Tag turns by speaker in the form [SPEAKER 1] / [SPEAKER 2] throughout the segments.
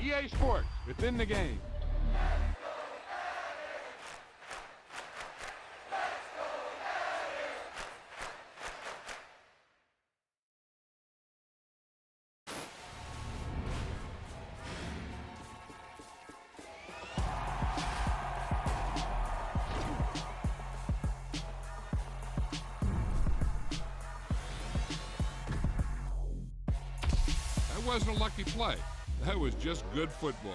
[SPEAKER 1] EA Sports, within the game. That wasn't a lucky play. That was just good football.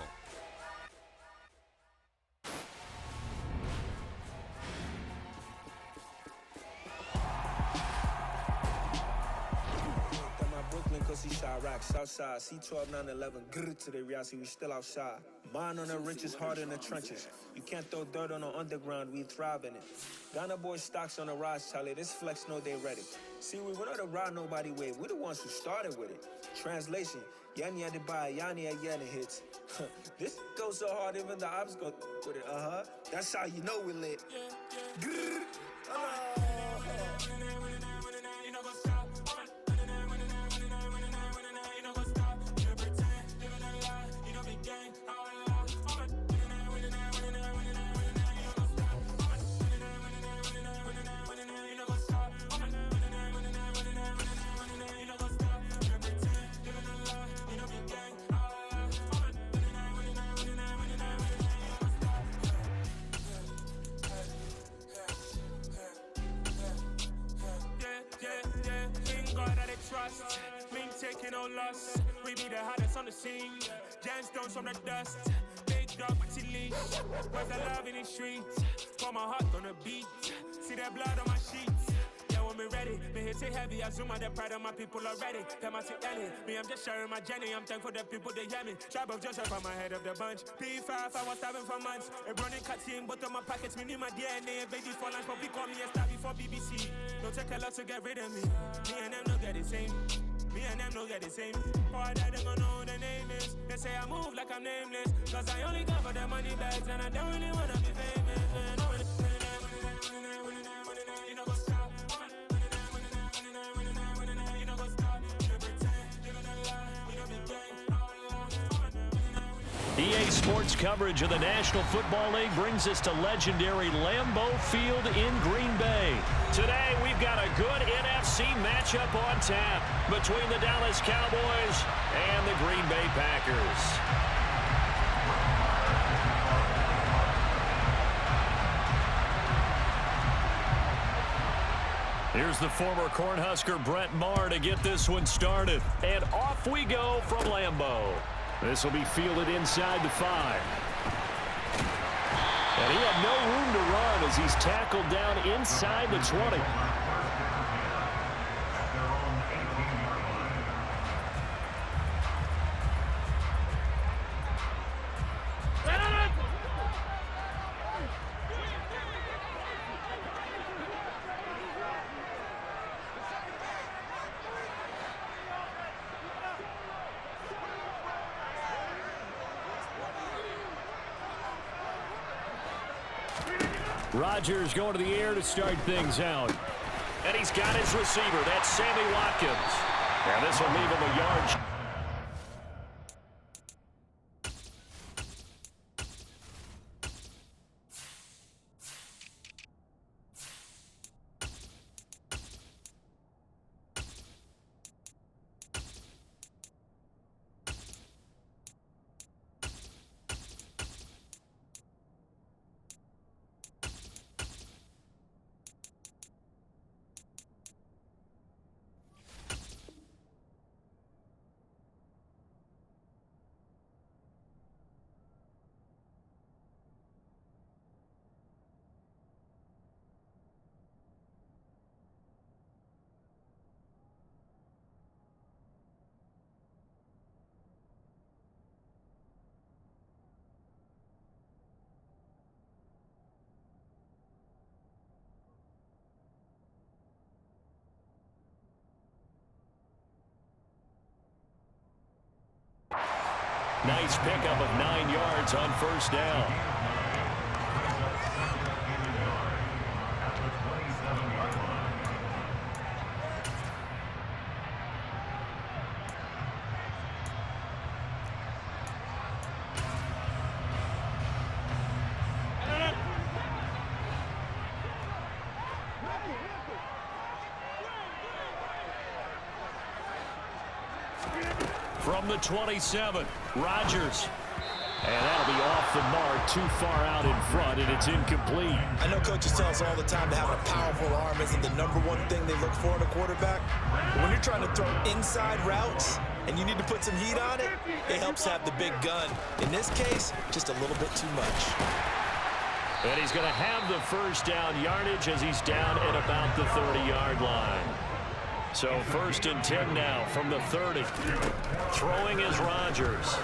[SPEAKER 2] Southside, C12, 911, grrr to the reality, we still outside. Mine on the riches, hard in the trenches. You can't throw dirt on the underground, we thrive in it. Ghana boys stocks on the rise, Charlie, this flex know they ready. See, we not the ride nobody wave, we the ones who started with it. Translation, Yanni had to buy, Yanni had Yanni hits. This goes so hard, even the ops go with it, That's how you know we lit. Grrr,
[SPEAKER 3] trust, mean taking no loss. We be the hottest on the scene. Gemstones from the dust. Big dog, pretty leash. Where's the love in the streets? Pour my heart on the beat. See that blood on my sheets. Yeah, when we ready, me hit it heavy. I zoom out the pride of my people already. Them I see Ellie. Me, I'm just sharing my journey. I'm thankful the people they hear me. Tribe of Joseph on my head of the bunch. P5, I was starving for months. A running cut team, but on my pockets, me need my DNA. Baby for lunch, but we call me a star before BBC. Don't take a lot to get rid of me. Me and them don't get the same. Me and them don't get the same. Boy, that they gonna know the name is. They say I move like I'm nameless. Cause I only come for the money bags and I don't really wanna be famous. You know go stop. You know go stop. You pretend. You gonna lie. You know be gang.
[SPEAKER 4] EA Sports coverage of the National Football League brings us to legendary Lambeau Field in Green Bay. Today, we've got a good NFC matchup on tap between the Dallas Cowboys and the Green Bay Packers. Here's the former Cornhusker Brett Maher to get this one started. And off we go from Lambeau. This will be fielded inside the 5. And he had no room to run as he's tackled down inside the 20. Rodgers going to the air to start things out. And he's got his receiver. That's Sammy Watkins. And this will leave him a yard. Nice pickup of 9 yards on first down. from the 27. Rodgers. And that'll be off the mark, too far out in front, and it's incomplete.
[SPEAKER 5] I know coaches tell us all the time that having a powerful arm isn't the #1 thing they look for in a quarterback. But when you're trying to throw inside routes and you need to put some heat on it, it helps have the big gun. In this case, just a little bit too much.
[SPEAKER 4] And he's going to have the first down yardage as he's down at about the 30-yard line. So 1st and 10 now from the 30. Throwing is Rodgers.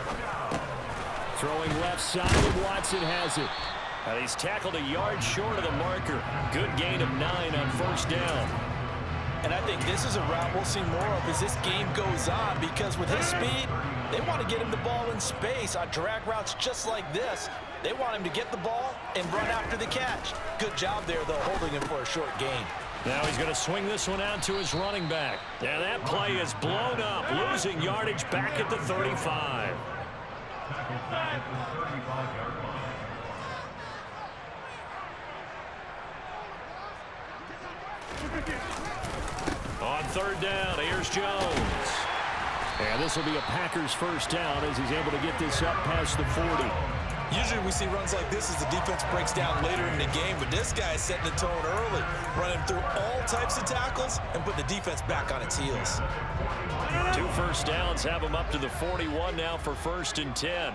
[SPEAKER 4] Throwing left side, and Watson has it. And he's tackled a yard short of the marker. Good gain of 9 on 1st down.
[SPEAKER 5] And I think this is a route we'll see more of as this game goes on, because with his speed, they want to get him the ball in space on drag routes just like this. They want him to get the ball and run after the catch. Good job there, though, holding him for a short gain.
[SPEAKER 4] Now he's going to swing this one out to his running back. And that play is blown up, losing yardage back at the 35. On 3rd down, here's Jones. And this will be a Packers first down as he's able to get this up past the 40.
[SPEAKER 5] Usually we see runs like this as the defense breaks down later in the game, but this guy is setting the tone early, running through all types of tackles and put the defense back on its heels.
[SPEAKER 4] 2 first downs have him up to the 41 now for 1st and 10.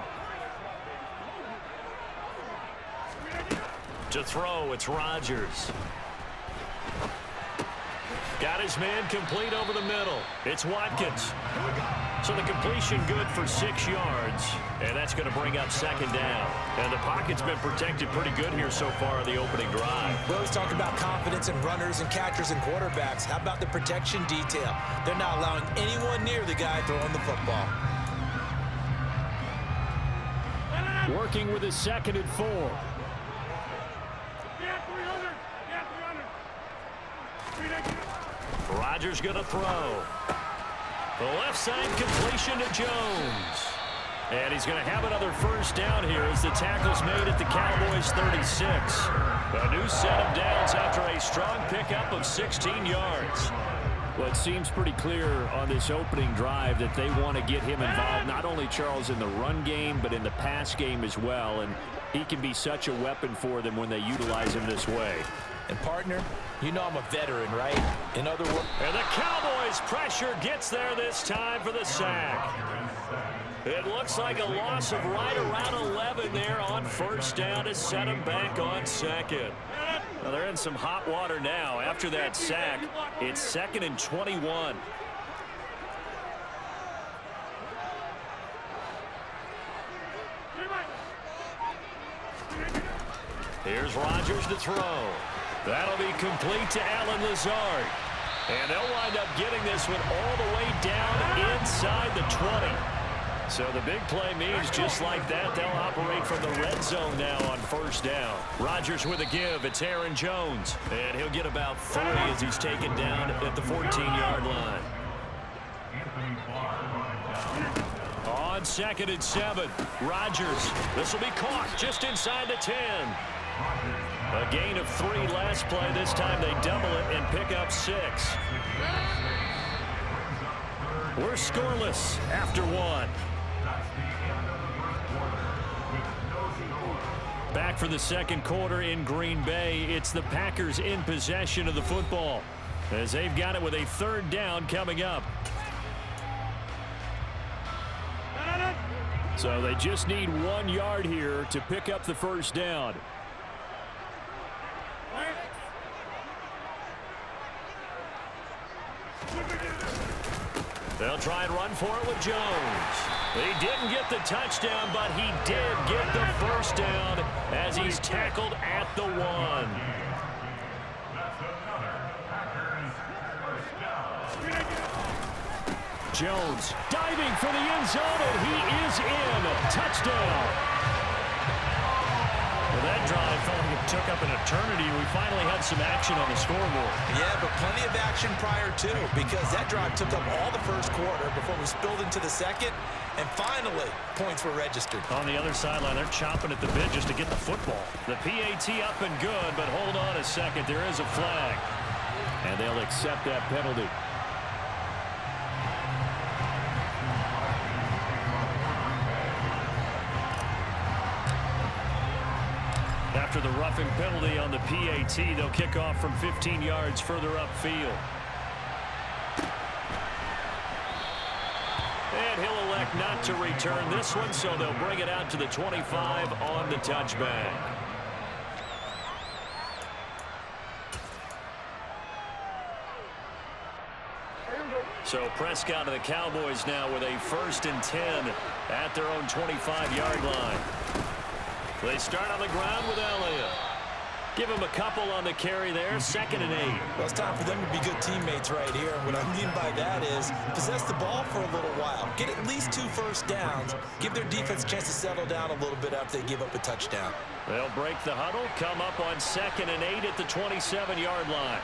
[SPEAKER 4] To throw, it's Rodgers. Got his man complete over the middle. It's Watkins. So the completion good for 6 yards. And that's going to bring up 2nd down. And the pocket's been protected pretty good here so far on the opening drive.
[SPEAKER 5] We always talk about confidence in runners and catchers and quarterbacks. How about the protection detail? They're not allowing anyone near the guy throwing the football.
[SPEAKER 4] Working with his 2nd and 4. Rodgers going to throw. The left side completion to Jones. And he's going to have another first down here as the tackle's made at the Cowboys' 36. A new set of downs after a strong pickup of 16 yards. Well, it seems pretty clear on this opening drive that they want to get him involved, not only, Charles, in the run game, but in the pass game as well. And he can be such a weapon for them when they utilize him this way.
[SPEAKER 5] And, partner, you know I'm a veteran, right? In other words...
[SPEAKER 4] And the Cowboys' pressure gets there this time for the sack. It looks like a loss of right around 11 there on 1st down to set him back on 2nd. Now they're in some hot water now. After that sack, it's 2nd and 21. Here's Rodgers to throw. That'll be complete to Allen Lazard. And they'll wind up getting this one all the way down inside the 20. So the big play means just like that, they'll operate from the red zone now on 1st down. Rodgers with a give. It's Aaron Jones. And he'll get about 3 as he's taken down at the 14-yard line. On 2nd and 7, Rodgers. This will be caught just inside the 10. A gain of 3 last play. This time they double it and pick up 6. We're scoreless after 1. Back for the 2nd quarter in Green Bay. It's the Packers in possession of the football as they've got it with a 3rd down coming up. So they just need 1 yard here to pick up the 1st down. They'll try and run for it with Jones. He didn't get the touchdown, but he did get the 1st down as he's tackled at the 1. Jones diving for the end zone, and he is in. Touchdown. Well, that drive felt like it took up an eternity. We finally had some action on the scoreboard.
[SPEAKER 5] Yeah, but plenty of action prior to, because that drive took up all the 1st quarter before we spilled into the 2nd, and finally, points were registered.
[SPEAKER 4] On the other sideline, they're chomping at the bit just to get the football. The PAT up and good, but hold on a second. There is a flag, and they'll accept that penalty. after the roughing penalty on the PAT. They'll kick off from 15 yards further upfield. And he'll elect not to return this one, so they'll bring it out to the 25 on the touchback. So Prescott and the Cowboys now with a 1st and 10 at their own 25-yard line. They start on the ground with Elliott. Give him a couple on the carry there, 2nd and 8.
[SPEAKER 5] Well, it's time for them to be good teammates right here. And what I mean by that is possess the ball for a little while. Get at least 2 first downs. Give their defense a chance to settle down a little bit after they give up a touchdown.
[SPEAKER 4] They'll break the huddle, come up on 2nd and 8 at the 27-yard line.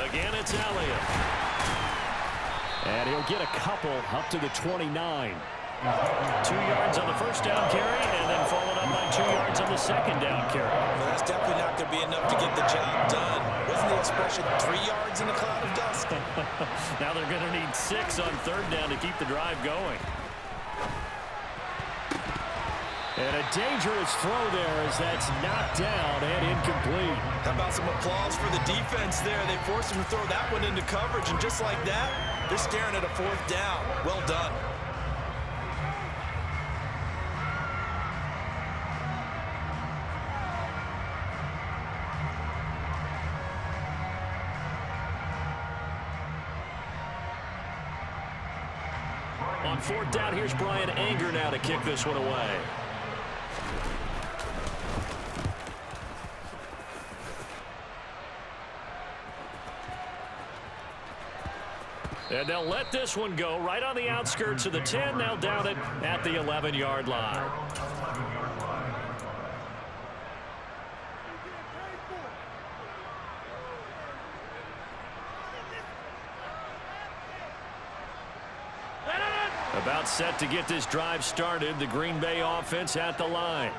[SPEAKER 4] Again, it's Elliott. And he'll get a couple up to the 29. 2 yards on the first down carry, and then followed up by 2 yards on the second down carry.
[SPEAKER 5] Well, that's definitely not going to be enough to get the job done. Wasn't the expression 3 yards in a cloud of dust?
[SPEAKER 4] Now they're going to need 6 on 3rd down to keep the drive going. And a dangerous throw there as that's knocked down and incomplete.
[SPEAKER 5] How about some applause for the defense there? They forced him to throw that one into coverage, and just like that, they're staring at a 4th down. Well done.
[SPEAKER 4] On 4th down, here's Brian Anger now to kick this one away. And they'll let this one go right on the outskirts of the 10. They'll down it at the 11-yard line. About set to get this drive started. The Green Bay offense at the line.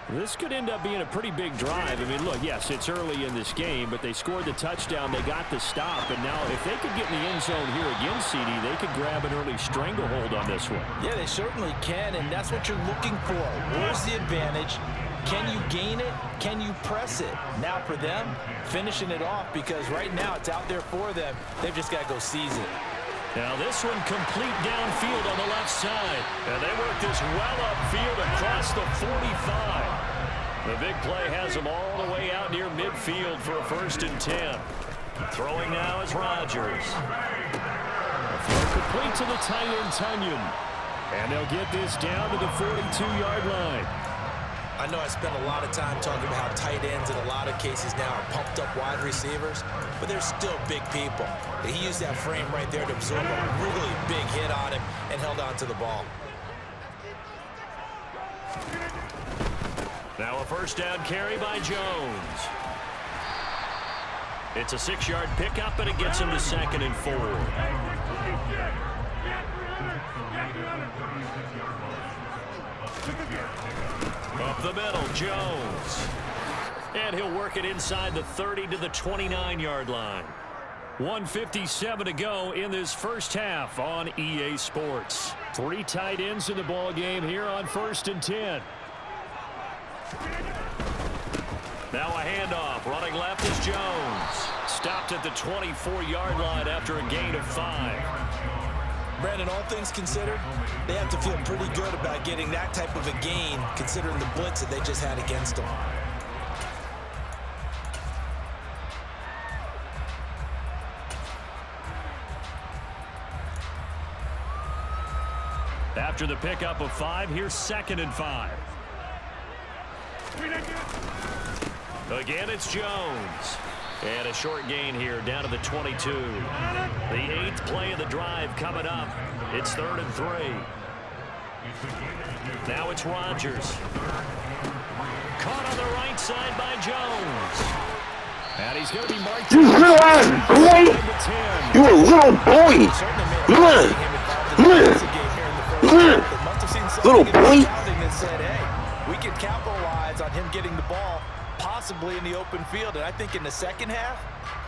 [SPEAKER 4] This could end up being a pretty big drive. I mean, look, yes, it's early in this game, but they scored the touchdown. They got the stop. And now if they could get in the end zone here again, CD, they could grab an early stranglehold on this one.
[SPEAKER 5] Yeah, they certainly can, and that's what you're looking for. Where's the advantage? Can you gain it? Can you press it? Now for them, finishing it off, because right now it's out there for them. They've just got to go seize it.
[SPEAKER 4] Now this one complete downfield on the left side. And they work this well upfield across the 45. The big play has them all the way out near midfield for a 1st and 10. Throwing now is Rodgers. A throw complete to the tight end, Tunyon. And they'll get this down to the 42-yard line.
[SPEAKER 5] I know I spent a lot of time talking about how tight ends in a lot of cases now are pumped up wide receivers, but they're still big people. He used that frame right there to absorb a really big hit on him and held on to the ball.
[SPEAKER 4] Now a 1st down carry by Jones. It's a 6-yard pickup, and it gets him to 2nd and 4. Up the middle, Jones. And he'll work it inside the 30 to the 29-yard line. 1:57 to go in this first half on EA Sports. 3 tight ends in the ball game here on 1st and 10. Now a handoff. Running left is Jones. Stopped at the 24-yard line after a gain of 5.
[SPEAKER 5] Brandon, all things considered, they have to feel pretty good about getting that type of a gain, considering the blitz that they just had against them.
[SPEAKER 4] After the pickup of 5, here's 2nd and 5. Again, it's Jones. And a short gain here down to the 22. The 8th play of the drive coming up. It's 3rd and 3. Now it's Rodgers. Caught on the right side by Jones. And he's going to be marked.
[SPEAKER 6] You little ass boy! You a little boy! Little boy!
[SPEAKER 5] We can capitalize on him getting the ball possibly in the open field, and I think in the second half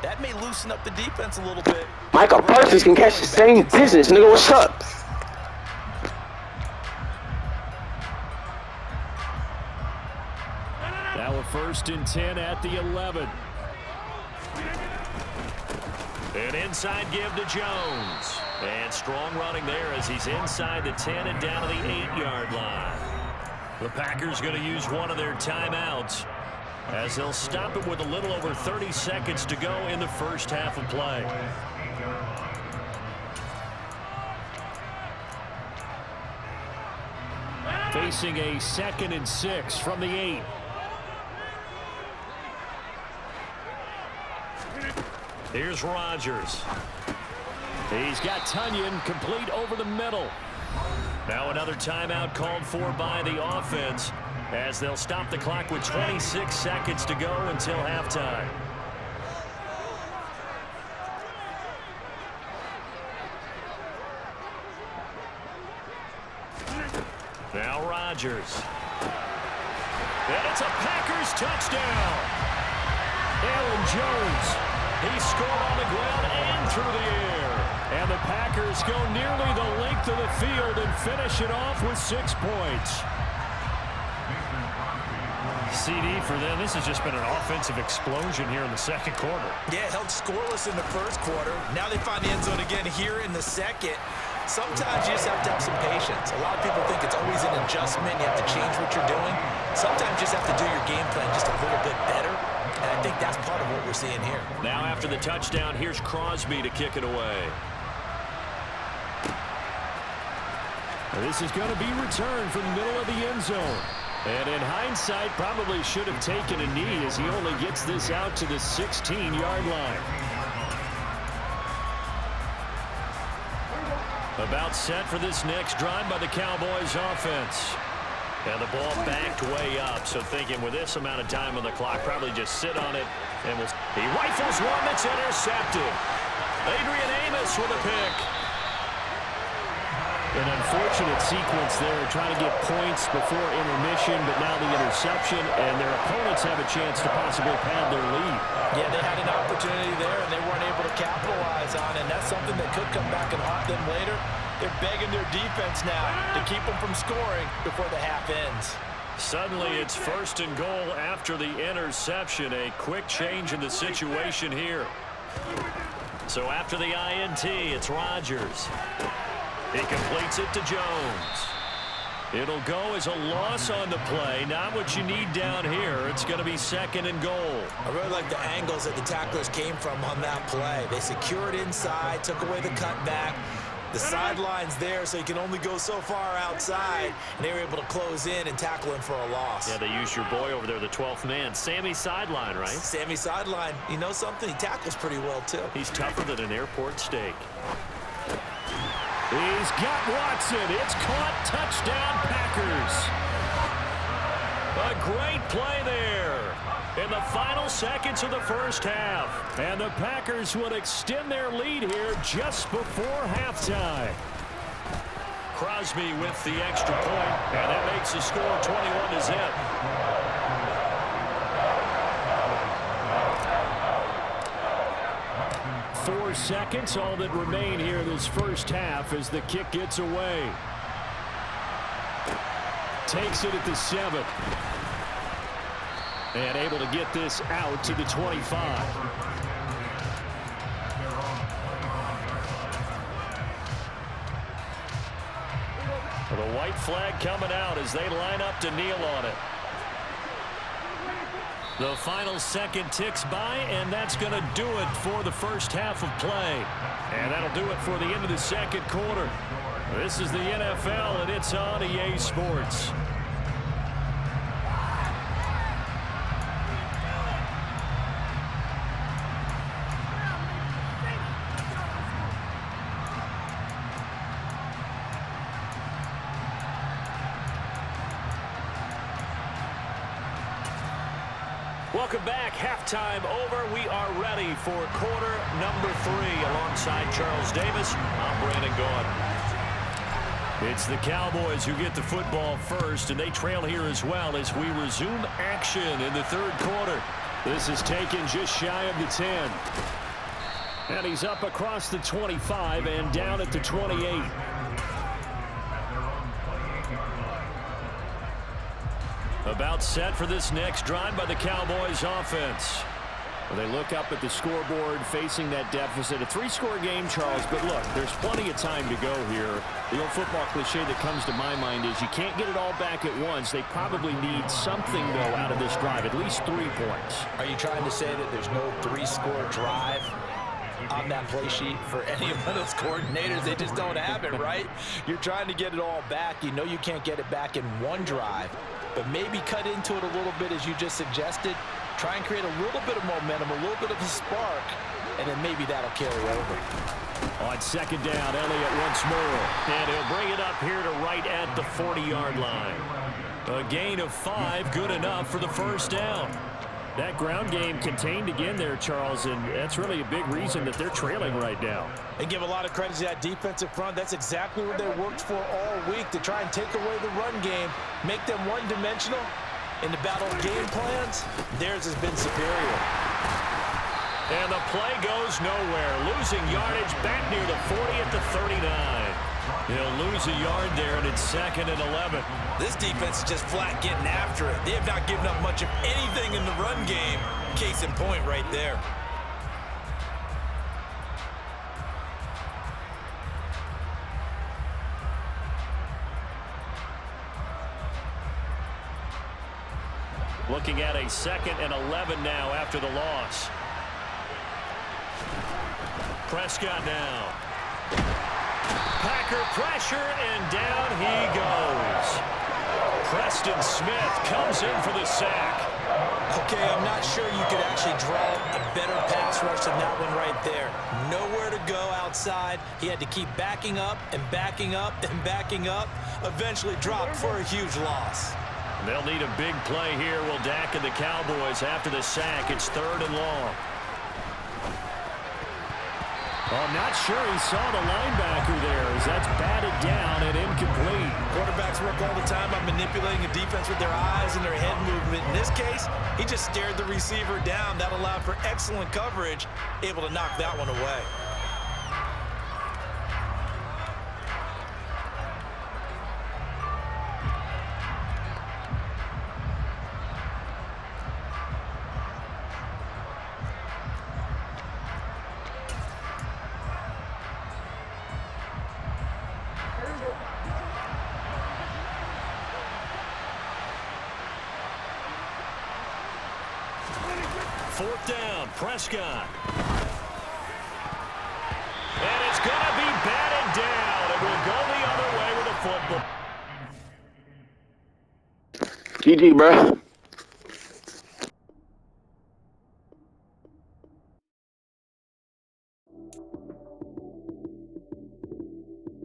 [SPEAKER 5] that may loosen up the defense a little bit.
[SPEAKER 6] Michael Parsons can catch the same business, nigga. What's up?
[SPEAKER 4] 1st and 10 at the 11. An inside give to Jones. And strong running there as he's inside the 10 and down to the 8-yard line. The Packers going to use one of their timeouts as they'll stop it with a little over 30 seconds to go in the first half of play. Facing a 2nd and 6 from the 8. Here's Rodgers. He's got Tunyon complete over the middle. Now another timeout called for by the offense as they'll stop the clock with 26 seconds to go until halftime. Now Rodgers. And it's a Packers touchdown. Aaron Jones. He scored on the ground and through the air. And the Packers go nearly the length of the field and finish it off with 6 points. CD for them, this has just been an offensive explosion here in the second quarter.
[SPEAKER 5] Yeah, held scoreless in the first quarter. Now they find the end zone again here in the second. Sometimes you just have to have some patience. A lot of people think it's always an adjustment. You have to change what you're doing. Sometimes you just have to do your game plan just a little bit better. And I think that's part of what we're seeing here.
[SPEAKER 4] Now after the touchdown, here's Crosby to kick it away. This is going to be returned from the middle of the end zone. And in hindsight, probably should have taken a knee as he only gets this out to the 16-yard line. About set for this next drive by the Cowboys offense. And the ball backed way up, so thinking with this amount of time on the clock, probably just sit on it. And he rifles one that's intercepted. Adrian Amos with a pick. An unfortunate sequence there, trying to get points before intermission, but now the interception, and their opponents have a chance to possibly pad their lead.
[SPEAKER 5] Yeah, they had an opportunity there, and they weren't able to capitalize on it, and that's something that could come back and haunt them later. They're begging their defense now to keep them from scoring before the half ends.
[SPEAKER 4] Suddenly, it's 1st and goal after the interception. A quick change in the situation here. So after the INT, it's Rodgers. He completes it to Jones. It'll go as a loss on the play. Not what you need down here. It's going to be 2nd and goal.
[SPEAKER 5] I really like the angles that the tacklers came from on that play. They secured inside, took away the cutback. The sideline's there, so you can only go so far outside. And they were able to close in and tackle him for a loss.
[SPEAKER 4] Yeah, they used your boy over there, the 12th man. Sammy Sideline, right?
[SPEAKER 5] Sammy Sideline. You know something? He tackles pretty well, too.
[SPEAKER 4] He's tougher than an airport steak. He's got Watson. It's caught. Touchdown, Packers. A great play there in the final seconds of the first half. And the Packers would extend their lead here just before halftime. Crosby with the extra point, and that makes the score 21-0. 4 seconds, all that remain here this first half as the kick gets away. Takes it at the 7. And able to get this out to the 25. The white flag coming out as they line up to kneel on it. The final second ticks by, and that's going to do it for the first half of play. And that'll do it for the end of the second quarter. This is the NFL, and it's on EA Sports. Welcome back. Halftime over. We are ready for quarter number 3. Alongside Charles Davis, I'm Brandon Gaudin. It's the Cowboys who get the football first, and they trail here as well as we resume action in the third quarter. This is taken just shy of the 10. And he's up across the 25 and down at the 28. About set for this next drive by the Cowboys offense. Well, they look up at the scoreboard facing that deficit. A 3-score game, Charles, but look, there's plenty of time to go here. The old football cliche that comes to my mind is you can't get it all back at once. They probably need something, though, out of this drive, at least 3 points.
[SPEAKER 5] Are you trying to say that there's no 3-score drive on that play sheet for any of those coordinators? They just don't have it, right? You're trying to get it all back. You know you can't get it back in one drive, but maybe cut into it a little bit as you just suggested. Try and create a little bit of momentum, a little bit of a spark, and then maybe that'll carry over.
[SPEAKER 4] On second down, Elliott once more. And he'll bring it up here to right at the 40-yard line. A gain of 5, good enough for the first down. That ground game contained again there, Charles, and that's really a big reason that they're trailing right now.
[SPEAKER 5] And give a lot of credit to that defensive front. That's exactly what they worked for all week, to try and take away the run game, make them one-dimensional. In the battle of game plans, theirs has been superior.
[SPEAKER 4] And the play goes nowhere. Losing yardage back near the 40 at the 39. He'll lose a yard there, and it's 2nd and 11.
[SPEAKER 5] This defense is just flat getting after it. They have not given up much of anything in the run game. Case in point right there.
[SPEAKER 4] Looking at a 2nd and 11 now after the loss. Prescott now. Packer pressure, and down he goes. Preston Smith comes in for the sack.
[SPEAKER 5] Okay, I'm not sure you could actually draw a better pass rush than that one right there. Nowhere to go outside. He had to keep backing up and backing up and backing up. Eventually dropped for a huge loss.
[SPEAKER 4] They'll need a big play here. Will Dak and the Cowboys after the sack. It's 3rd and long. Well, I'm not sure he saw the linebacker there as that's batted down and incomplete.
[SPEAKER 5] Quarterbacks work all the time on manipulating a defense with their eyes and their head movement. In this case, he just stared the receiver down. That allowed for excellent coverage, able to knock that one away.
[SPEAKER 4] Fourth down, Prescott. And it's going to be batted down. It will go the other way with a football.
[SPEAKER 6] GG, bro.